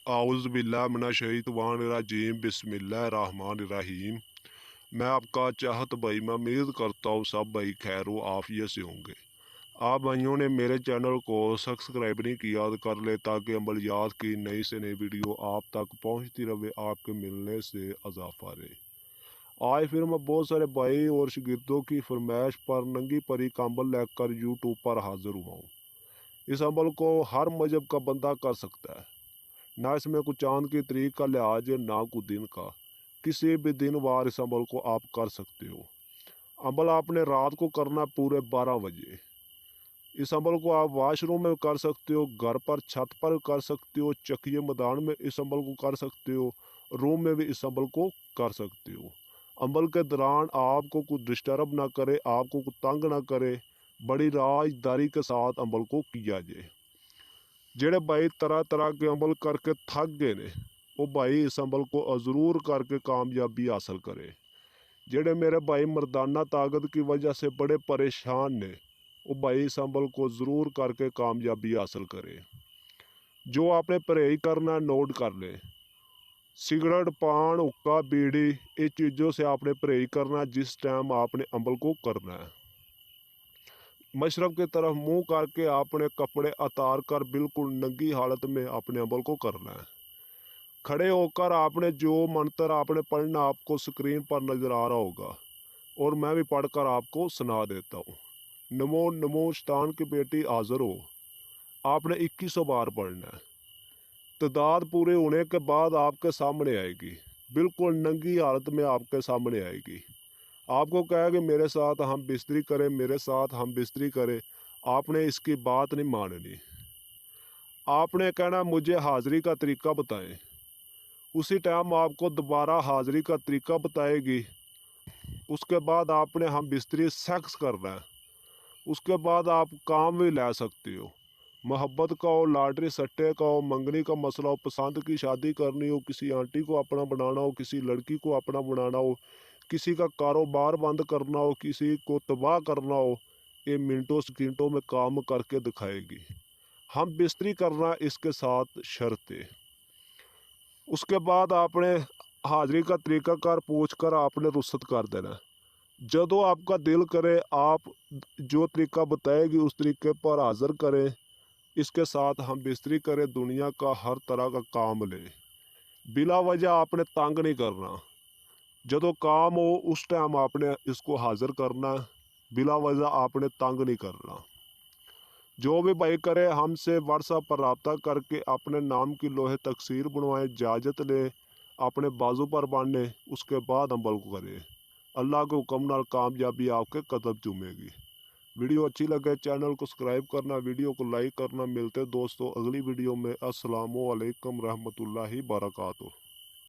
आउज़ बिल्लाह मिनश-शैतानिर-रजीम बिस्मिल्लाहिर-रहमानिर-रहीम। मैं आपका चाहत भाई, मैं उम्मीद करता हूँ सब भाई खैर व आफियत से होंगे। आप भाइयों ने मेरे चैनल को सब्सक्राइब नहीं किया तो कर ले, ताकि अमलियात की नई से नई वीडियो आप तक पहुँचती रहे, आपके मिलने से इजाफा रहे। आज फिर मैं बहुत सारे भाई और शागिर्दों की फरमाइश पर नंगी परी कंबल लेकर यूट्यूब पर हाजिर हुआ हूँ। इस अमल को हर मजहब का बंदा कर सकता है, ना इसमें कुछ चांद की तरीक का लिहाज है, ना कुछ दिन का। किसी भी दिन वार इस अमल को आप कर सकते हो। अमल आपने रात को करना पूरे 12 बजे। इस अमल को आप वाशरूम में कर सकते हो, घर पर छत पर कर सकते हो, चकिए मैदान में इस अमल को कर सकते हो, रूम में भी इस अमल को कर सकते हो। अमल के दौरान आपको कुछ डिस्टर्ब ना करे, आपको कुछ तंग ना करे, बड़ी राजदारी के साथ अमल को किया जाए। जेड़े भाई तरह तरह के अमल करके थक गए ने, वो भाई इस अमल को ज़रूर करके कामयाबी हासिल करे। जेड़े मेरे भाई मर्दाना ताकत की वजह से बड़े परेशान ने, वो भाई इस अमल को ज़रूर करके कामयाबी हासिल करे। जो आपने परहेज करना नोट कर ले। सिगरेट, पान, हुक्का, बीड़ी, इन चीज़ों से आपने परहेज करना जिस टाइम आपने अमल को करना है। मशरक़ की तरफ मुंह करके आपने कपड़े उतार कर बिल्कुल नंगी हालत में अपने अमल को करना है। खड़े होकर आपने जो मंत्र आपने पढ़ना आपको स्क्रीन पर नज़र आ रहा होगा, और मैं भी पढ़कर आपको सुना देता हूँ। नमो नमो शैतान की बेटी हाज़िर हो, आपने 2100 बार पढ़ना है। तादाद पूरे होने के बाद आपके सामने आएगी, बिल्कुल नंगी हालत में आपके सामने आएगी। आपको कहेगा मेरे साथ हम बिस्तरी करें, मेरे साथ हम बिस्तरी करें। आपने इसकी बात नहीं माननी। आपने कहना मुझे हाज़िरी का तरीका बताएं। उसी टाइम आपको दोबारा हाज़िरी का तरीका बताएगी। उसके बाद आपने हम बिस्तरी सेक्स करना है। उसके बाद आप काम भी ले सकते हो। मोहब्बत का हो, लॉटरी सट्टे का हो, मंगनी का मसला हो, पसंद की शादी करनी हो, किसी आंटी को अपना बनाना हो, किसी लड़की को अपना बनाना हो, किसी का कारोबार बंद करना हो, किसी को तबाह करना हो, ये मिनटों सेकंडों में काम करके दिखाएगी। हम बिस्तरी करना इसके साथ शर्त है। उसके बाद आपने हाज़िरी का तरीकाकार पूछकर आपने रुखसत कर देना। जदों आपका दिल करे आप जो तरीका बताएगी उस तरीके पर हाज़िर करें। इसके साथ हम बिस्तरी करें, दुनिया का हर तरह का काम ले। बिला वजह आपने तंग नहीं करना। जदों काम हो उस टाइम आपने इसको हाज़िर करना, बिला वजह आपने तंग नहीं करना। जो भी भाई करे हमसे व्हाट्सएप पर रब्ता करके अपने नाम की लोहे तकसीर बनवाएं, इजाज़त ले, अपने बाजू पर बांधे, उसके बाद अमल को करे। अल्लाह के हुक्म नाल कामयाबी आपके कदम चूमेगी। वीडियो अच्छी लगे चैनल को सब्सक्राइब करना, वीडियो को लाइक करना। मिलते दोस्तों अगली वीडियो में। अस्सलामु अलैकुम रहमतुल्लाहि बरकातुहू।